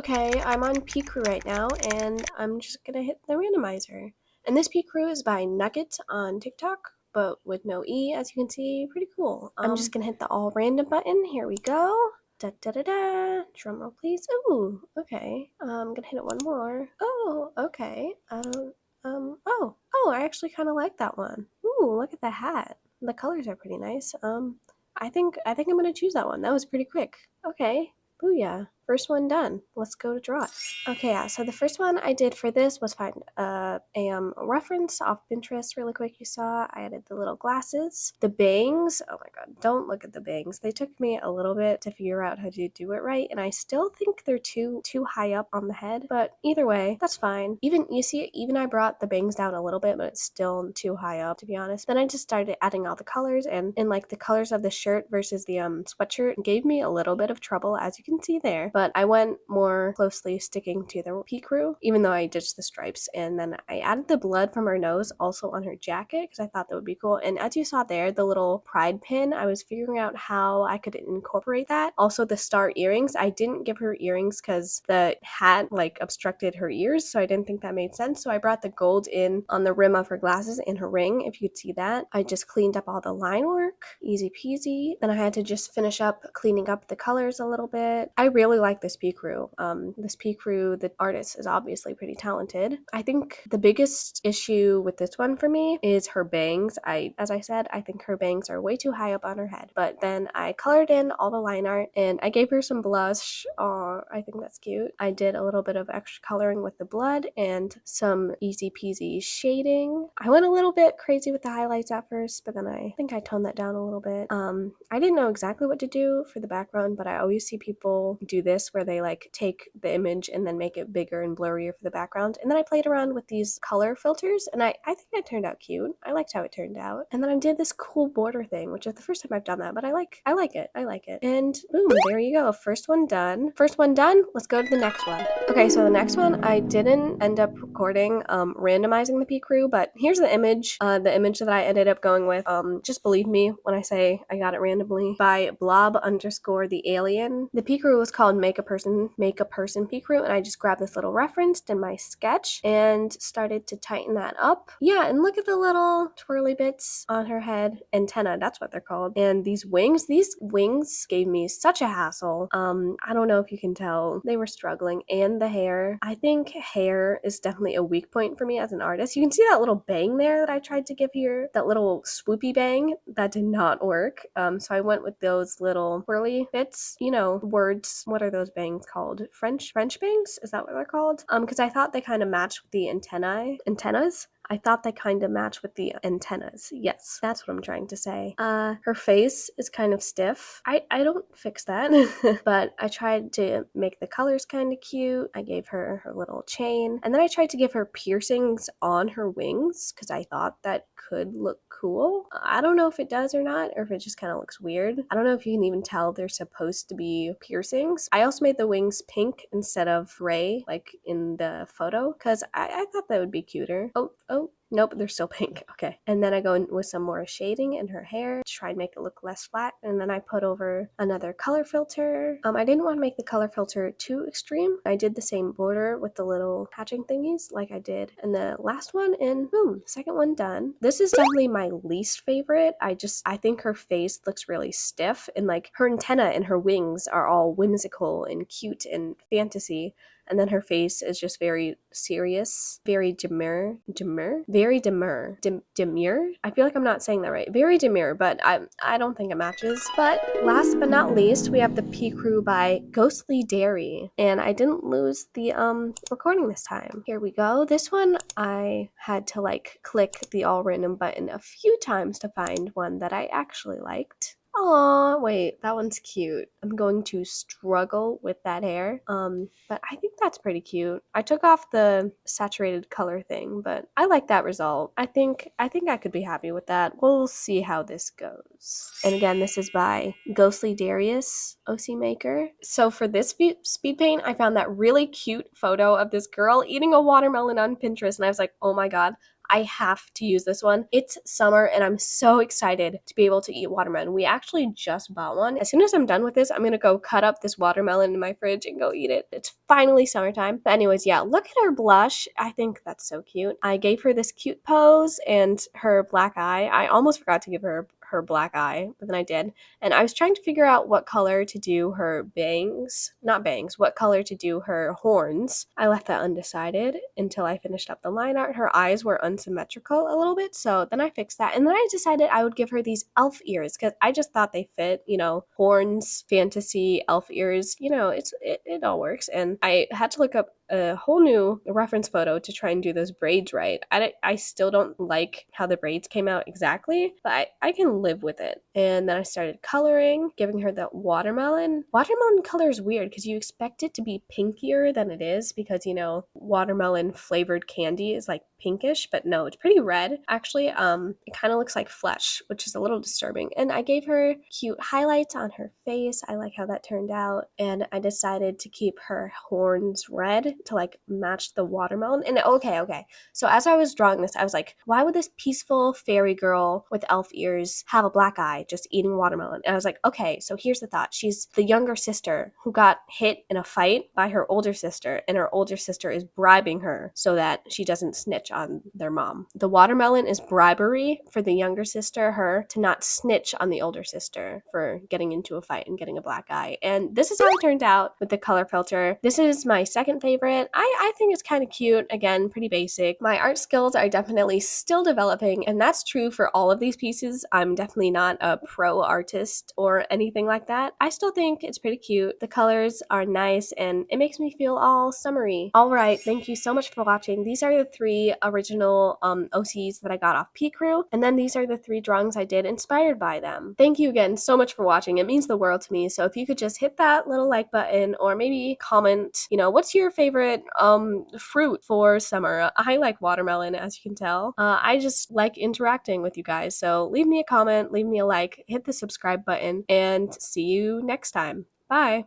Okay, I'm on Picrew right now, and I'm just gonna hit the randomizer. And this Picrew is by Nugget on TikTok, but with no E, as you can see. Pretty cool. I'm just gonna hit the all random button. Here we go. Da da da da. Drum roll, please. Ooh, okay. I'm gonna hit it one more. Oh, okay. I actually kind of like that one. Ooh, look at the hat. The colors are pretty nice. I think I'm gonna choose that one. That was pretty quick. Okay. Booyah. First one done. Let's go to draw it. Okay, yeah, so the first one I did for this was find a reference off Pinterest really quick. You saw I added the little glasses. The bangs, oh my god, don't look at the bangs. They took me a little bit to figure out how to do it right, and I still think they're too high up on the head, but either way, that's fine. Even, you see, even I brought the bangs down a little bit, but it's still too high up, to be honest. Then I just started adding all the colors, and in like the colors of the shirt versus the sweatshirt gave me a little bit of trouble, as you can see there, but I went more closely sticking to the Picrew, even though I ditched the stripes. And then I added the blood from her nose also on her jacket because I thought that would be cool. And as you saw there, the little pride pin, I was figuring out how I could incorporate that. Also the star earrings, I didn't give her earrings because the hat like obstructed her ears, so I didn't think that made sense. So I brought the gold in on the rim of her glasses and her ring, if you could see that. I just cleaned up all the line work, easy peasy. Then I had to just finish up cleaning up the colors a little bit. I really like this Picrew. This Picrew, the artist is obviously pretty talented. I think the biggest issue with this one for me is her bangs. As I said, I think her bangs are way too high up on her head. But then I colored in all the line art and I gave her some blush. Oh, I think that's cute. I did a little bit of extra coloring with the blood and some easy peasy shading. I went a little bit crazy with the highlights at first, but then I think I toned that down a little bit. I didn't know exactly what to do for the background, but I always see people do this where they like take the image and then make it bigger and blurrier for the background. And then I played around with these color filters and I think it turned out cute. I liked how it turned out. And then I did this cool border thing, which is the first time I've done that, but I like it. And boom, there you go. First one done. Let's go to the next one. Okay, so the next one I didn't end up recording randomizing the Picrew, but here's the image that I ended up going with. Just believe me when I say I got it randomly by blob_the_alien. The Picrew was called Make a Person Picrew, and I just grabbed this little reference in my sketch and started to tighten that up. Yeah, and look at the little twirly bits on her head. Antenna, that's what they're called. And these wings gave me such a hassle. I don't know if you can tell, they were struggling. And the hair. I think hair is definitely a weak point for me as an artist. You can see that little bang there that I tried to give here, that little swoopy bang, that did not work. So I went with those little twirly bits, you know, words. What are those bangs called? French bangs? Is that what they're called? Because I thought they kind of matched with the antennas. I thought they kind of match with the antennas. Yes, that's what I'm trying to say. Her face is kind of stiff. I don't fix that, but I tried to make the colors kind of cute. I gave her her little chain, and then I tried to give her piercings on her wings because I thought that could look cool. I don't know if it does or not, or if it just kind of looks weird. I don't know if you can even tell they're supposed to be piercings. I also made the wings pink instead of gray, like in the photo, because I thought that would be cuter. Oh, nope, they're still pink. Okay. And then I go in with some more shading in her hair to try and make it look less flat. And then I put over another color filter. I didn't want to make the color filter too extreme. I did the same border with the little hatching thingies like I did in the last one, and boom, second one done. This is definitely my least favorite. I think her face looks really stiff, and like her antenna and her wings are all whimsical and cute and fantasy. And then her face is just very serious, very demure. I feel like I'm not saying that right. Very demure, but I don't think it matches. But last but not least, we have the Picrew by Ghostly Dairy. And I didn't lose the recording this time. Here we go. This one I had to like click the all random button a few times to find one that I actually liked. Aw, wait, that one's cute. I'm going to struggle with that hair. But I think that's pretty cute. I took off the saturated color thing, but I like that result. I think I could be happy with that. We'll see how this goes. And again, this is by Ghostly Darius, OC Maker. So for this speed paint, I found that really cute photo of this girl eating a watermelon on Pinterest, and I was like, oh my god, I have to use this one. It's summer and I'm so excited to be able to eat watermelon. We actually just bought one. As soon as I'm done with this, I'm gonna go cut up this watermelon in my fridge and go eat it. It's finally summertime. But anyways, yeah, look at her blush. I think that's so cute. I gave her this cute pose and her black eye. I almost forgot to give her black eye, but then I did. And I was trying to figure out what color to do her what color to do her horns. I left that undecided until I finished up the line art. Her eyes were unsymmetrical a little bit, so then I fixed that. And then I decided I would give her these elf ears because I just thought they fit, horns, fantasy, elf ears, it all works. And I had to look up a whole new reference photo to try and do those braids right. I still don't like how the braids came out exactly, but I can live with it. And then I started coloring, giving her that watermelon. Watermelon color is weird because you expect it to be pinkier than it is because, watermelon flavored candy is like pinkish, but no, it's pretty red. Actually, it kind of looks like flesh, which is a little disturbing. And I gave her cute highlights on her face. I like how that turned out. And I decided to keep her horns red to like match the watermelon. And okay. So as I was drawing this, I was like, why would this peaceful fairy girl with elf ears have a black eye just eating watermelon? And I was like, okay, so here's the thought. She's the younger sister who got hit in a fight by her older sister, and her older sister is bribing her so that she doesn't snitch on their mom. The watermelon is bribery for the younger sister, her, to not snitch on the older sister for getting into a fight and getting a black eye. And this is how it turned out with the color filter. This is my second favorite. I think it's kind of cute. Again, pretty basic. My art skills are definitely still developing, and that's true for all of these pieces. I'm definitely not a pro artist or anything like that. I still think it's pretty cute. The colors are nice, and it makes me feel all summery. All right, thank you so much for watching. These are the 3 original OCs that I got off Picrew, and then these are the 3 drawings I did inspired by them. Thank you again so much for watching. It means the world to me. So if you could just hit that little like button or maybe comment, what's your favorite fruit for summer? I like watermelon, as you can tell. I just like interacting with you guys. So leave me a comment, leave me a like, hit the subscribe button, and see you next time. Bye.